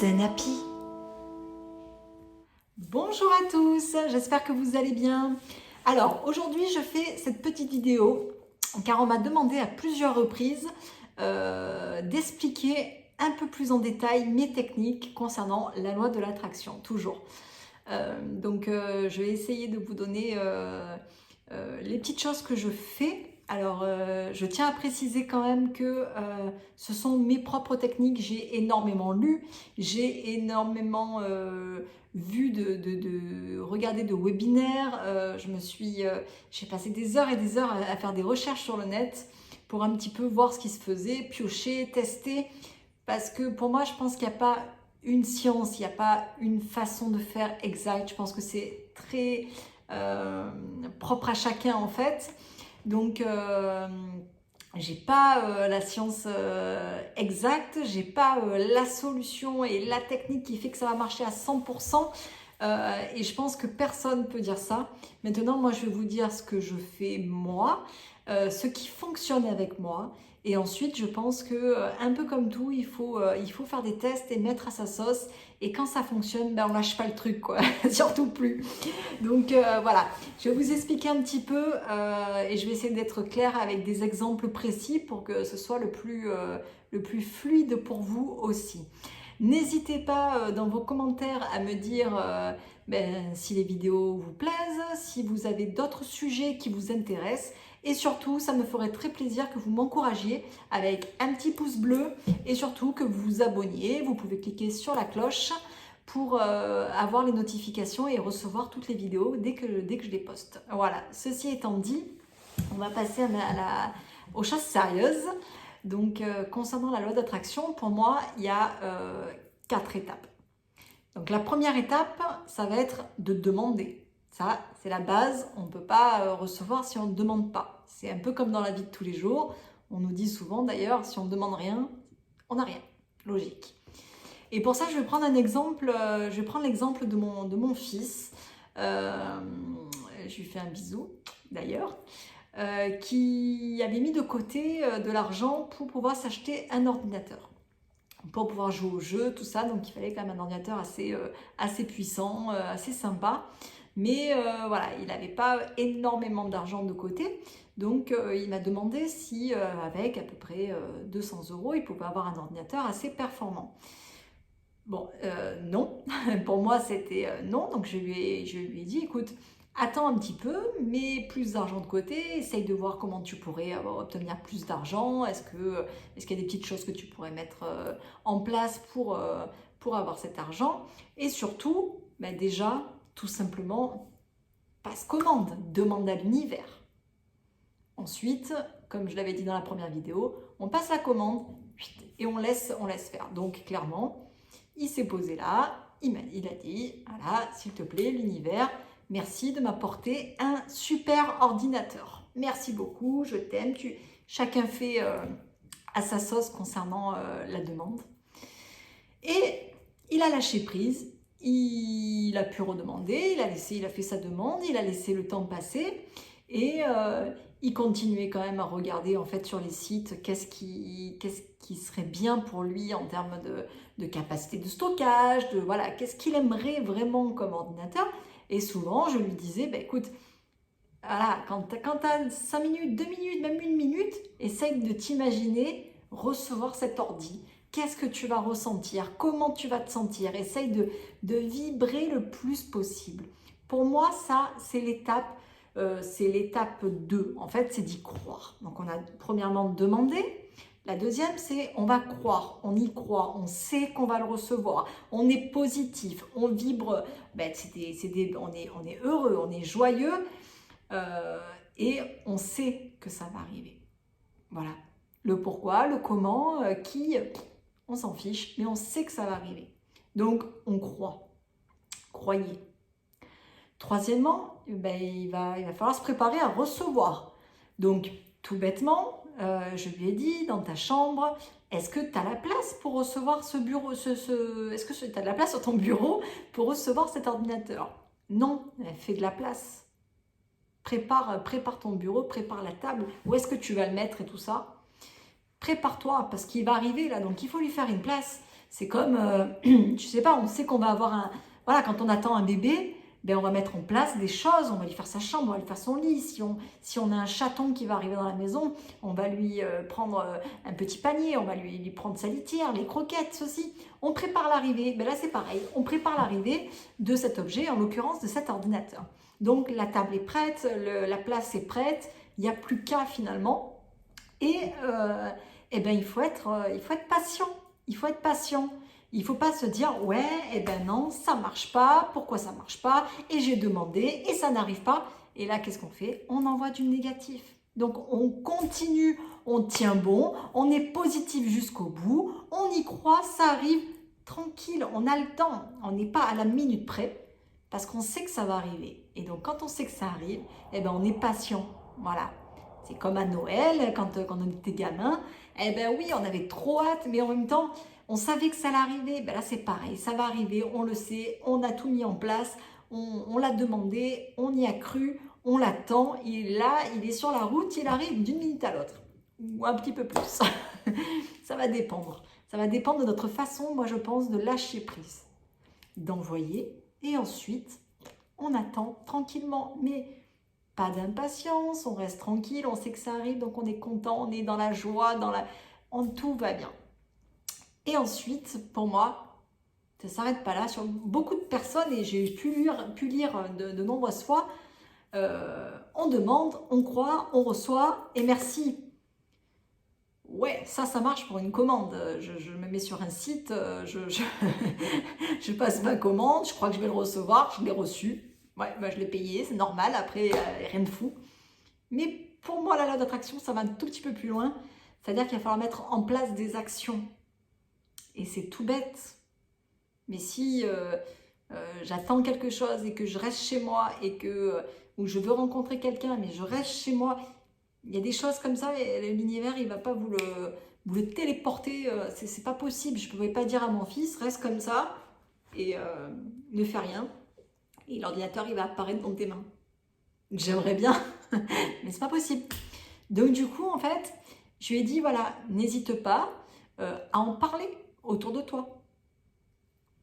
Zen Happy. Bonjour à tous, j'espère que vous allez bien. Alors aujourd'hui je fais cette petite vidéo car on m'a demandé à plusieurs reprises d'expliquer un peu plus en détail mes techniques concernant la loi de l'attraction, toujours. Je vais essayer de vous donner les petites choses que je fais. Alors, je tiens à préciser quand même que ce sont mes propres techniques. J'ai énormément lu, j'ai énormément vu regardé de webinaires. J'ai passé des heures et des heures à faire des recherches sur le net pour un petit peu voir ce qui se faisait, piocher, tester. Parce que pour moi, je pense qu'il n'y a pas une science, il n'y a pas une façon de faire exacte. Je pense que c'est très propre à chacun en fait. Donc, j'ai pas la science exacte, j'ai pas la solution et la technique qui fait que ça va marcher à 100%. Et je pense que personne ne peut dire ça. Maintenant, moi, je vais vous dire ce que je fais moi, ce qui fonctionne avec moi. Et ensuite, je pense que, un peu comme tout, il faut faire des tests et mettre à sa sauce. Et quand ça fonctionne, ben, on lâche pas le truc, quoi. Surtout plus. Donc voilà, je vais vous expliquer un petit peu et je vais essayer d'être claire avec des exemples précis pour que ce soit le plus fluide pour vous aussi. N'hésitez pas dans vos commentaires à me dire si les vidéos vous plaisent, si vous avez d'autres sujets qui vous intéressent. Et surtout, ça me ferait très plaisir que vous m'encouragiez avec un petit pouce bleu et surtout que vous vous abonniez. Vous pouvez cliquer sur la cloche pour avoir les notifications et recevoir toutes les vidéos dès que je les poste. Voilà, ceci étant dit, on va passer aux choses sérieuses. Donc, concernant la loi d'attraction, pour moi, il y a 4 étapes. Donc, la première étape, ça va être de demander. Ça, c'est la base. On ne peut pas recevoir si on ne demande pas. C'est un peu comme dans la vie de tous les jours. On nous dit souvent d'ailleurs, si on ne demande rien, on n'a rien. Logique. Et pour ça, je vais prendre un exemple. Je vais prendre l'exemple de mon fils. Je lui fais un bisou d'ailleurs. Qui avait mis de côté de l'argent pour pouvoir s'acheter un ordinateur, pour pouvoir jouer aux jeux, tout ça. Donc il fallait quand même un ordinateur assez puissant, assez sympa. Mais voilà, il n'avait pas énormément d'argent de côté. Donc il m'a demandé si avec à peu près 200 €, il pouvait avoir un ordinateur assez performant. Bon, non, pour moi c'était non. Donc je lui ai dit, écoute, attends un petit peu, mets plus d'argent de côté, essaye de voir comment tu pourrais obtenir plus d'argent. Est-ce qu'il y a des petites choses que tu pourrais mettre en place pour avoir cet argent? Et surtout, déjà, tout simplement, passe commande, demande à l'univers. Ensuite, comme je l'avais dit dans la première vidéo, on passe la commande et on laisse faire. Donc clairement, il s'est posé là, il a dit, voilà, s'il te plaît, l'univers, merci de m'apporter un super ordinateur. Merci beaucoup, je t'aime. Chacun fait à sa sauce concernant la demande. Et il a lâché prise, il a pu redemander, il a fait sa demande, il a laissé le temps passer et il continuait quand même à regarder en fait sur les sites qu'est-ce qui serait bien pour lui en termes de capacité de stockage, voilà, qu'est-ce qu'il aimerait vraiment comme ordinateur. Et souvent, je lui disais, écoute, voilà, quand tu as 5 minutes, 2 minutes, même 1 minute, essaye de t'imaginer recevoir cet ordi. Qu'est-ce que tu vas ressentir? Comment tu vas te sentir? Essaye de vibrer le plus possible. Pour moi, ça, c'est l'étape 2. En fait, c'est d'y croire. Donc, on a premièrement demandé. La deuxième, c'est on va croire, on y croit, on sait qu'on va le recevoir, on est positif, on vibre, on est heureux, on est joyeux et on sait que ça va arriver. Voilà. Le pourquoi, le comment, on s'en fiche, mais on sait que ça va arriver. Donc, on croit. Croyez. Troisièmement, il va falloir se préparer à recevoir. Donc, tout bêtement, je lui ai dit, dans ta chambre, est-ce que tu as la place pour recevoir ce bureau, est-ce que tu as de la place sur ton bureau pour recevoir cet ordinateur? Non, fais de la place. Prépare ton bureau, prépare la table, où est-ce que tu vas le mettre et tout ça. Prépare-toi, parce qu'il va arriver là, donc il faut lui faire une place. C'est comme, je sais pas, on sait qu'on va avoir un... Voilà, quand on attend un bébé, ben on va mettre en place des choses, on va lui faire sa chambre, on va lui faire son lit. Si on a un chaton qui va arriver dans la maison, on va lui prendre un petit panier, on va lui prendre sa litière, les croquettes, ceci. On prépare l'arrivée. Ben là, c'est pareil, on prépare l'arrivée de cet objet, en l'occurrence de cet ordinateur. Donc, la table est prête, la place est prête, il n'y a plus qu'à finalement. Et ben, il faut être patient. Il faut être patient. Il ne faut pas se dire, ouais, eh ben non, ça ne marche pas, pourquoi ça ne marche pas, et j'ai demandé, et ça n'arrive pas. Et là, qu'est-ce qu'on fait? On envoie du négatif. Donc, on continue, on tient bon, on est positif jusqu'au bout, on y croit, ça arrive tranquille, on a le temps, on n'est pas à la minute près, parce qu'on sait que ça va arriver. Et donc, quand on sait que ça arrive, eh ben, on est patient. Voilà. C'est comme à Noël, quand on était gamin, eh ben oui, on avait trop hâte, mais en même temps, on savait que ça allait arriver. Ben là, c'est pareil, ça va arriver, on le sait, on a tout mis en place, on l'a demandé, on y a cru, on l'attend, il est là, il est sur la route, il arrive d'une minute à l'autre, ou un petit peu plus. Ça va dépendre. Ça va dépendre de notre façon, moi je pense, de lâcher prise, d'envoyer, et ensuite, on attend tranquillement, mais pas d'impatience, on reste tranquille, on sait que ça arrive, donc on est content, on est dans la joie, tout va bien. Et ensuite, pour moi, ça ne s'arrête pas là. Sur beaucoup de personnes, et j'ai pu lire de nombreuses fois, on demande, on croit, on reçoit, et merci. Ouais, ça marche pour une commande. Je me mets sur un site, je passe ma commande, je crois que je vais le recevoir, je l'ai reçu. Ouais, bah, je l'ai payé, c'est normal, après, rien de fou. Mais pour moi, la loi d'attraction, ça va un tout petit peu plus loin. C'est-à-dire qu'il va falloir mettre en place des actions. Et c'est tout bête. Mais si j'attends quelque chose et que je reste chez moi et ou je veux rencontrer quelqu'un, mais je reste chez moi, il y a des choses comme ça, et l'univers, il ne va pas vous le téléporter. C'est pas possible. Je ne pouvais pas dire à mon fils, reste comme ça et ne fais rien. Et l'ordinateur, il va apparaître dans tes mains. J'aimerais bien, mais c'est pas possible. Donc du coup, en fait, je lui ai dit, voilà, n'hésite pas à en parler autour de toi.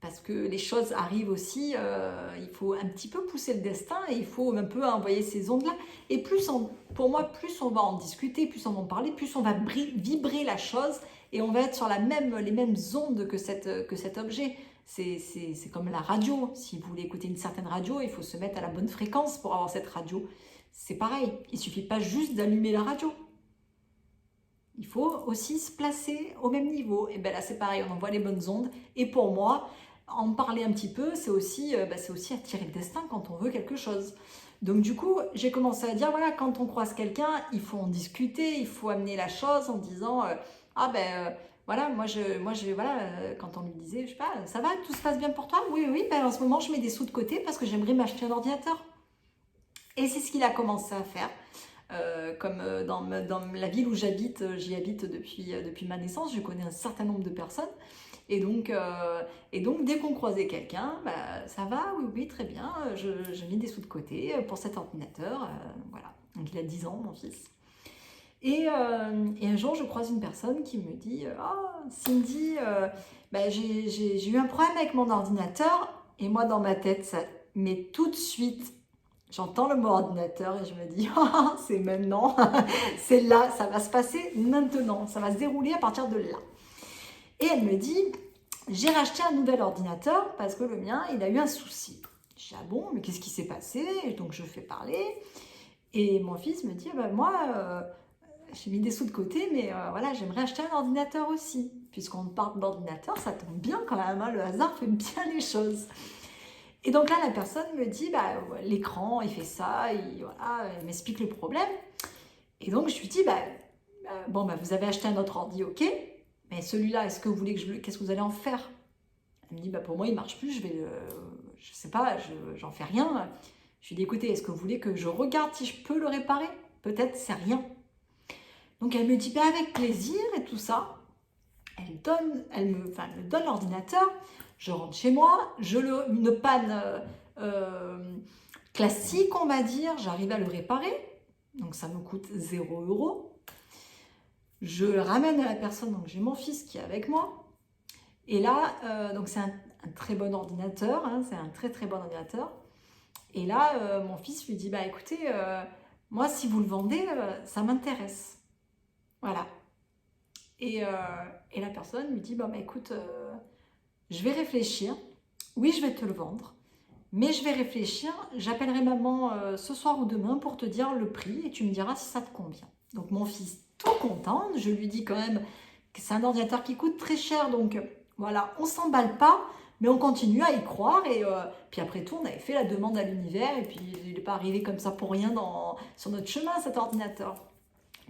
Parce que les choses arrivent aussi, il faut un petit peu pousser le destin et il faut un peu envoyer ces ondes-là. Et pour moi, plus on va en discuter, plus on va en parler, plus on va vibrer la chose et on va être sur les mêmes ondes que cet objet. C'est comme la radio. Si vous voulez écouter une certaine radio, il faut se mettre à la bonne fréquence pour avoir cette radio. C'est pareil, il ne suffit pas juste d'allumer la radio. Il faut aussi se placer au même niveau. Et bien là, c'est pareil, on envoie les bonnes ondes. Et pour moi, en parler un petit peu, c'est aussi attirer le destin quand on veut quelque chose. Donc du coup, j'ai commencé à dire, voilà, quand on croise quelqu'un, il faut en discuter, il faut amener la chose en disant, voilà, quand on lui disait, je sais pas, ça va, tout se passe bien pour toi? Oui, oui, ben, en ce moment, je mets des sous de côté parce que j'aimerais m'acheter un ordinateur. Et c'est ce qu'il a commencé à faire. Comme dans la ville où j'habite, j'y habite depuis ma naissance, je connais un certain nombre de personnes. Et donc dès qu'on croisait quelqu'un, bah, ça va, oui, oui, très bien, je mets des sous de côté pour cet ordinateur. Voilà. Donc il a 10 ans, mon fils. Et un jour, je croise une personne qui me dit « Oh, Cindy, j'ai eu un problème avec mon ordinateur. » Et moi, dans ma tête, ça met tout de suite... J'entends le mot ordinateur et je me dis, oh, c'est maintenant, c'est là, ça va se passer maintenant, ça va se dérouler à partir de là. Et elle me dit, j'ai racheté un nouvel ordinateur parce que le mien, il a eu un souci. Je dis, ah bon, mais qu'est-ce qui s'est passé? Et donc je fais parler et mon fils me dit, moi, j'ai mis des sous de côté, mais voilà, j'aimerais acheter un ordinateur aussi. Puisqu'on parle d'ordinateur, ça tombe bien quand même, hein, le hasard fait bien les choses. Et donc là, la personne me dit, l'écran, il fait ça, elle m'explique le problème. Et donc, je lui dis, vous avez acheté un autre ordi, ok, mais celui-là, est-ce que vous voulez qu'est-ce que vous allez en faire? Elle me dit, pour moi, il ne marche plus, je sais pas, j'en fais rien. Je lui dis, écoutez, est-ce que vous voulez que je regarde si je peux le réparer? Peut-être, c'est rien. Donc, elle me dit, avec plaisir et tout ça. Elle me donne l'ordinateur. Je rentre chez moi, une panne classique, on va dire, j'arrive à le réparer, donc ça me coûte 0 €. Je le ramène à la personne, donc j'ai mon fils qui est avec moi, Et là, donc c'est un très bon ordinateur, hein, c'est un très très bon ordinateur. Et là, mon fils lui dit, bah écoutez, moi si vous le vendez, ça m'intéresse. Voilà. Et, euh, et la personne lui dit, bah écoute, je vais réfléchir. Oui, je vais te le vendre. Mais je vais réfléchir, j'appellerai maman ce soir ou demain pour te dire le prix et tu me diras si ça te convient. Donc mon fils, tout content, je lui dis quand même que c'est un ordinateur qui coûte très cher, donc voilà, on s'emballe pas, mais on continue à y croire. Et puis après tout, on avait fait la demande à l'univers et puis il n'est pas arrivé comme ça pour rien sur notre chemin cet ordinateur.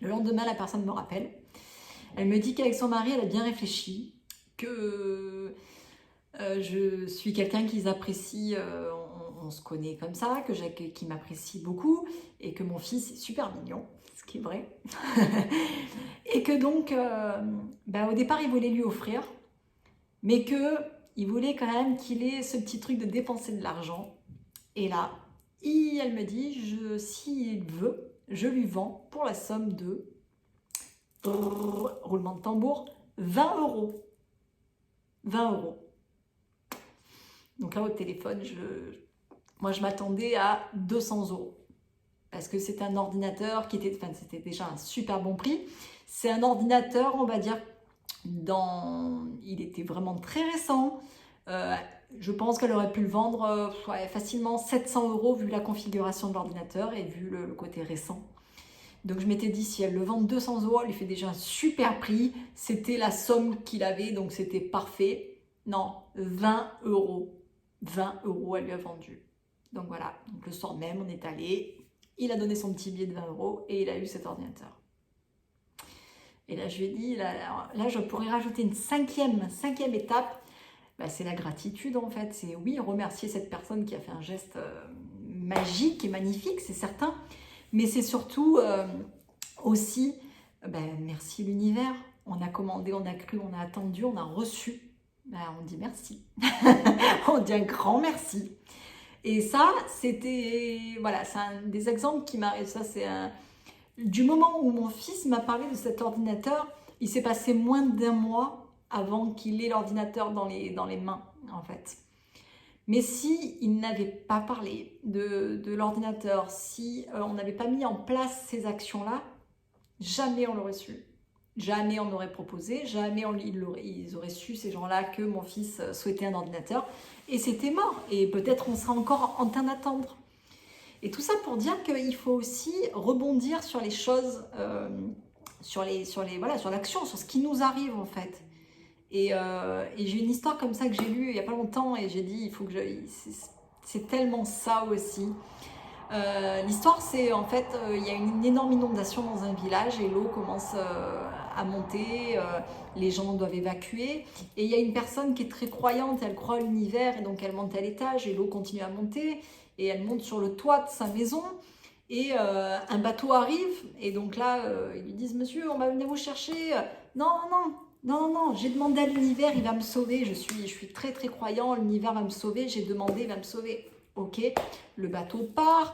Le lendemain, la personne me rappelle. Elle me dit qu'avec son mari, elle a bien réfléchi, que je suis quelqu'un qu'ils apprécient, on se connaît comme ça, qui m'apprécie beaucoup, et que mon fils est super mignon, ce qui est vrai. Et que donc, au départ, il voulait lui offrir, mais qu'il voulait quand même qu'il ait ce petit truc de dépenser de l'argent. Et là, elle me dit, s'il veut, je lui vends pour la somme de, roulement de tambour, 20 euros. 20 euros. Donc là, au téléphone, moi, je m'attendais à 200 euros. Parce que c'est un ordinateur c'était déjà un super bon prix. C'est un ordinateur, on va dire, il était vraiment très récent. Je pense qu'elle aurait pu le vendre facilement 700 euros vu la configuration de l'ordinateur et vu le côté récent. Donc je m'étais dit, si elle le vend 200 euros, elle lui fait déjà un super prix. C'était la somme qu'il avait, donc c'était parfait. Non, 20 euros. 20 euros, elle lui a vendu. Donc voilà, donc le soir même, on est allé, il a donné son petit billet de 20 euros et il a eu cet ordinateur. Et là, je lui ai dit, là je pourrais rajouter une cinquième étape, c'est la gratitude en fait. C'est oui, remercier cette personne qui a fait un geste magique et magnifique, c'est certain, mais c'est surtout aussi, merci l'univers. On a commandé, on a cru, on a attendu, on a reçu. On dit merci. On dit un grand merci. Et ça, c'était, voilà, c'est un des exemples qui m'arrive. Ça, c'est du moment où mon fils m'a parlé de cet ordinateur, il s'est passé moins d'un mois avant qu'il ait l'ordinateur dans les mains, en fait. Mais si il n'avait pas parlé de l'ordinateur, si on n'avait pas mis en place ces actions-là, jamais on l'aurait su. Jamais on n'aurait proposé, jamais ils auraient su, ces gens-là, que mon fils souhaitait un ordinateur. Et c'était mort. Et peut-être on sera encore en train d'attendre. Et tout ça pour dire qu'il faut aussi rebondir sur les choses, sur l'action, sur ce qui nous arrive en fait. Et j'ai une histoire comme ça que j'ai lue il n'y a pas longtemps et j'ai dit, il faut que c'est tellement ça aussi. L'histoire, c'est en fait, il y a une énorme inondation dans un village et l'eau commence à monter, les gens doivent évacuer. Et il y a une personne qui est très croyante, elle croit à l'univers et donc elle monte à l'étage et l'eau continue à monter et elle monte sur le toit de sa maison. Et un bateau arrive et donc là, ils lui disent « Monsieur, on va venir vous chercher. » Non, non, non, non, non, j'ai demandé à l'univers, il va me sauver. Je suis très très croyant, l'univers va me sauver, j'ai demandé, il va me sauver. Ok, le bateau part,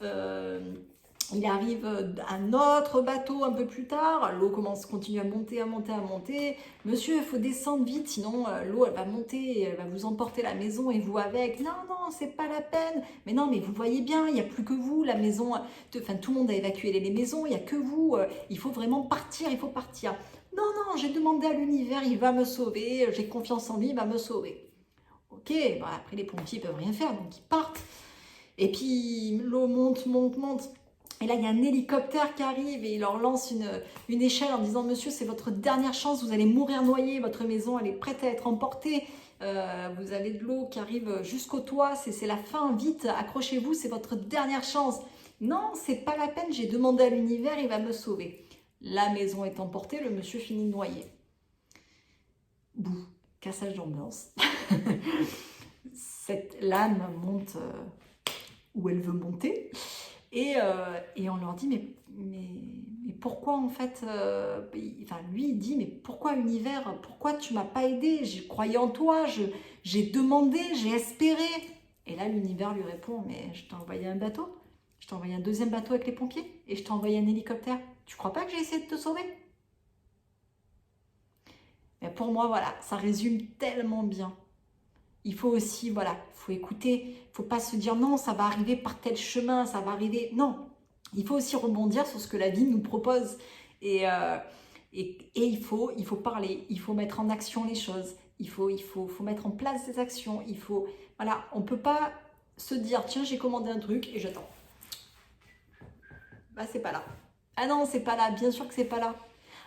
il arrive un autre bateau un peu plus tard, l'eau continue à monter, à monter, à monter. Monsieur, il faut descendre vite, sinon l'eau elle va monter, elle va vous emporter la maison et vous avec. Non, non, c'est pas la peine. Mais non, mais vous voyez bien, il n'y a plus que vous, la maison, tout le monde a évacué les maisons, il n'y a que vous, il faut vraiment partir, il faut partir. Non, non, j'ai demandé à l'univers, il va me sauver, j'ai confiance en lui, il va me sauver. Ok, après les pompiers ne peuvent rien faire, donc ils partent. Et puis l'eau monte, monte, monte. Et là, il y a un hélicoptère qui arrive et il leur lance une échelle en disant « Monsieur, c'est votre dernière chance, vous allez mourir noyé, votre maison, elle est prête à être emportée. Vous avez de l'eau qui arrive jusqu'au toit, c'est la fin, vite, accrochez-vous, c'est votre dernière chance. » Non, c'est pas la peine, j'ai demandé à l'univers, il va me sauver. La maison est emportée, le monsieur finit noyé. Bouh, cassage d'ambiance. Cette lame monte où elle veut monter et on leur dit mais pourquoi en fait lui il dit mais pourquoi univers, pourquoi tu m'as pas aidé, j'ai croyé en toi, j'ai demandé, j'ai espéré. Et là l'univers lui répond mais je t'ai envoyé un bateau, je t'ai envoyé un deuxième bateau avec les pompiers et je t'ai envoyé un hélicoptère, tu crois pas que j'ai essayé de te sauver? Mais pour moi, voilà, ça résume tellement bien. Il faut aussi, voilà, il faut écouter. Il ne faut pas se dire non, ça va arriver par tel chemin, ça va arriver. Non, il faut aussi rebondir sur ce que la vie nous propose. Et il faut parler, il faut mettre en action les choses. Il faut mettre en place des actions. Voilà, on ne peut pas se dire tiens, j'ai commandé un truc et j'attends. Bah, c'est pas là. Ah non, c'est pas là. Bien sûr que c'est pas là.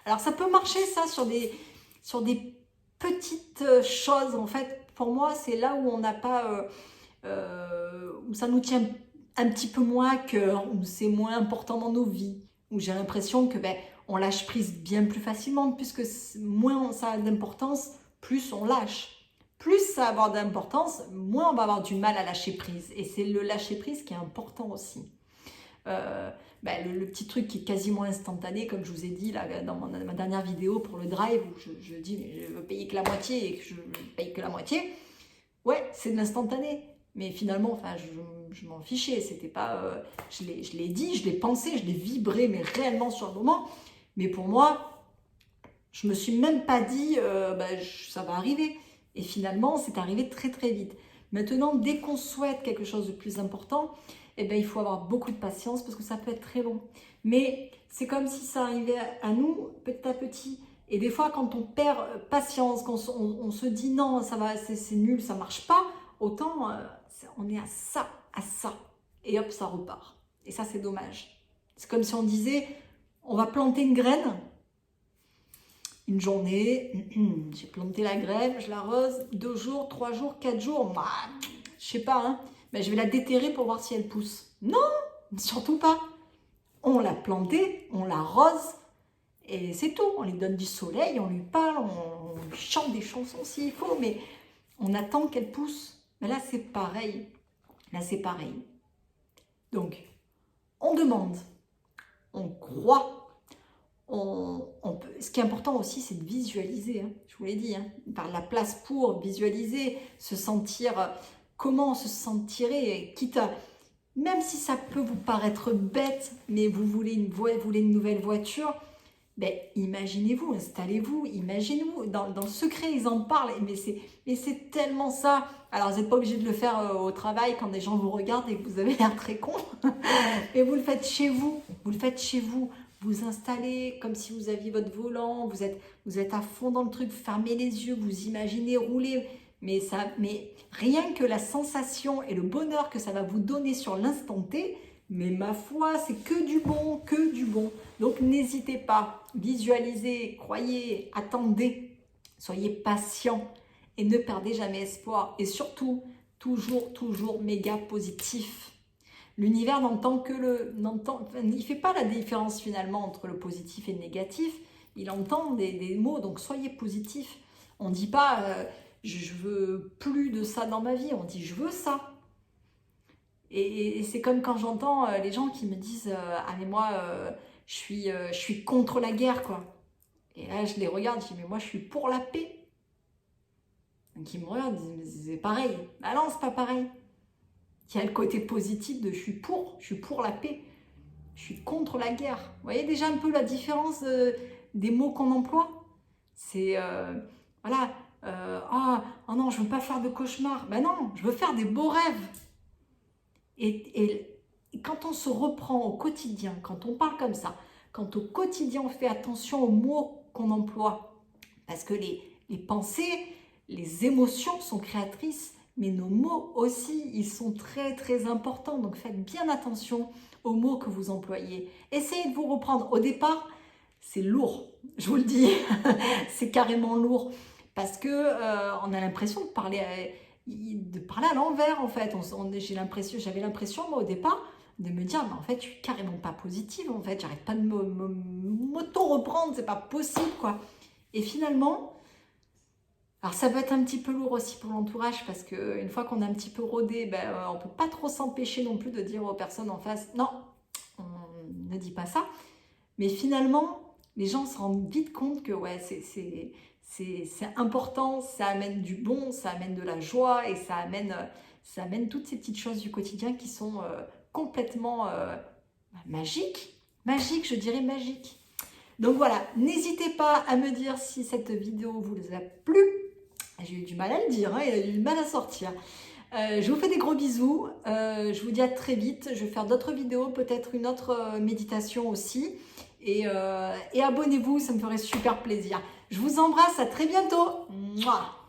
Alors, ça peut marcher, ça, sur des petites choses. En fait, pour moi, c'est là où on n'a pas... où ça nous tient un petit peu moins à cœur, où c'est moins important dans nos vies, où j'ai l'impression que on lâche prise bien plus facilement, puisque moins ça a d'importance, plus on lâche. Plus ça va avoir d'importance, moins on va avoir du mal à lâcher prise. Et c'est le lâcher prise qui est important aussi. Le petit truc qui est quasiment instantané, comme je vous ai dit là, dans ma dernière vidéo pour le drive, où je dis mais je veux payer que la moitié et que je paye que la moitié. Ouais, c'est de l'instantané. Mais finalement, enfin, je m'en fichais. C'était pas, je l'ai dit, je l'ai pensé, je l'ai vibré, mais réellement sur le moment. Mais pour moi, je me suis même pas dit, ça va arriver. Et finalement, c'est arrivé très très vite. Maintenant, dès qu'on souhaite quelque chose de plus important, il faut avoir beaucoup de patience parce que ça peut être très long. Mais c'est comme si ça arrivait à nous petit à petit. Et des fois, quand on perd patience, quand on se dit non, ça va, c'est nul, ça marche pas, autant on est à ça. Et hop, ça repart. Et ça, c'est dommage. C'est comme si on disait, on va planter une graine. Une journée, j'ai planté la graine, je l'arrose, 2 jours, 3 jours, 4 jours, je sais pas, hein, je vais la déterrer pour voir si elle pousse. Non, surtout pas. On l'a plantée, on l'arrose, et c'est tout. On lui donne du soleil, on lui parle, on lui chante des chansons s'il faut, mais on attend qu'elle pousse. Mais là, c'est pareil. Donc, on demande, on croit. Ce qui est important aussi, c'est de visualiser, hein, je vous l'ai dit, hein, par la place pour visualiser, se sentir, comment se sentirait, quitte à, même si ça peut vous paraître bête, mais vous voulez une nouvelle voiture, imaginez-vous, installez-vous, imaginez-vous, dans le secret ils en parlent, mais c'est tellement ça. Alors vous n'êtes pas obligé de le faire au travail quand des gens vous regardent et que vous avez l'air très con, mais vous le faites chez vous, vous installez comme si vous aviez votre volant, vous êtes à fond dans le truc, fermez les yeux, vous imaginez rouler, mais rien que la sensation et le bonheur que ça va vous donner sur l'instant T, mais ma foi, c'est que du bon, Donc n'hésitez pas, visualisez, croyez, attendez, soyez patient et ne perdez jamais espoir. Et surtout, toujours méga positif. L'univers il ne fait pas la différence finalement entre le positif et le négatif. Il entend des mots, donc soyez positif. On ne dit pas je veux plus de ça dans ma vie, on dit je veux ça. Et c'est comme quand j'entends les gens qui me disent ah mais moi je suis contre la guerre quoi. Et là je les regarde, je dis mais moi je suis pour la paix. Donc ils me regardent, ils disent c'est pareil. Ah non, c'est pas pareil. Il y a le côté positif de je suis pour la paix, je suis contre la guerre. Vous voyez déjà un peu la différence des mots qu'on emploie. C'est voilà, oh non, je veux pas faire de cauchemars. Ben non, je veux faire des beaux rêves. Et quand on se reprend au quotidien, quand on parle comme ça, quand au quotidien on fait attention aux mots qu'on emploie, parce que les pensées, les émotions sont créatrices, mais nos mots aussi, ils sont très très importants. Donc faites bien attention aux mots que vous employez. Essayez de vous reprendre. Au départ, c'est lourd, je vous le dis, c'est carrément lourd, parce que on a l'impression de parler à l'envers en fait. J'avais l'impression moi au départ de me dire mais en fait je suis carrément pas positive en fait, j'arrête pas de m'auto-reprendre, c'est pas possible quoi. Et finalement, alors ça peut être un petit peu lourd aussi pour l'entourage parce qu'une fois qu'on a un petit peu rodé, on peut pas trop s'empêcher non plus de dire aux personnes en face non, on ne dit pas ça. Mais finalement, les gens se rendent vite compte que ouais, c'est important, ça amène du bon, ça amène de la joie et ça amène toutes ces petites choses du quotidien qui sont complètement magiques. Magiques, je dirais magiques. Donc voilà, n'hésitez pas à me dire si cette vidéo vous a plu. J'ai eu du mal à le dire, hein, il a eu du mal à sortir. Je vous fais des gros bisous, je vous dis à très vite, je vais faire d'autres vidéos, peut-être une autre méditation aussi. Et abonnez-vous, ça me ferait super plaisir. Je vous embrasse, à très bientôt. Mouah.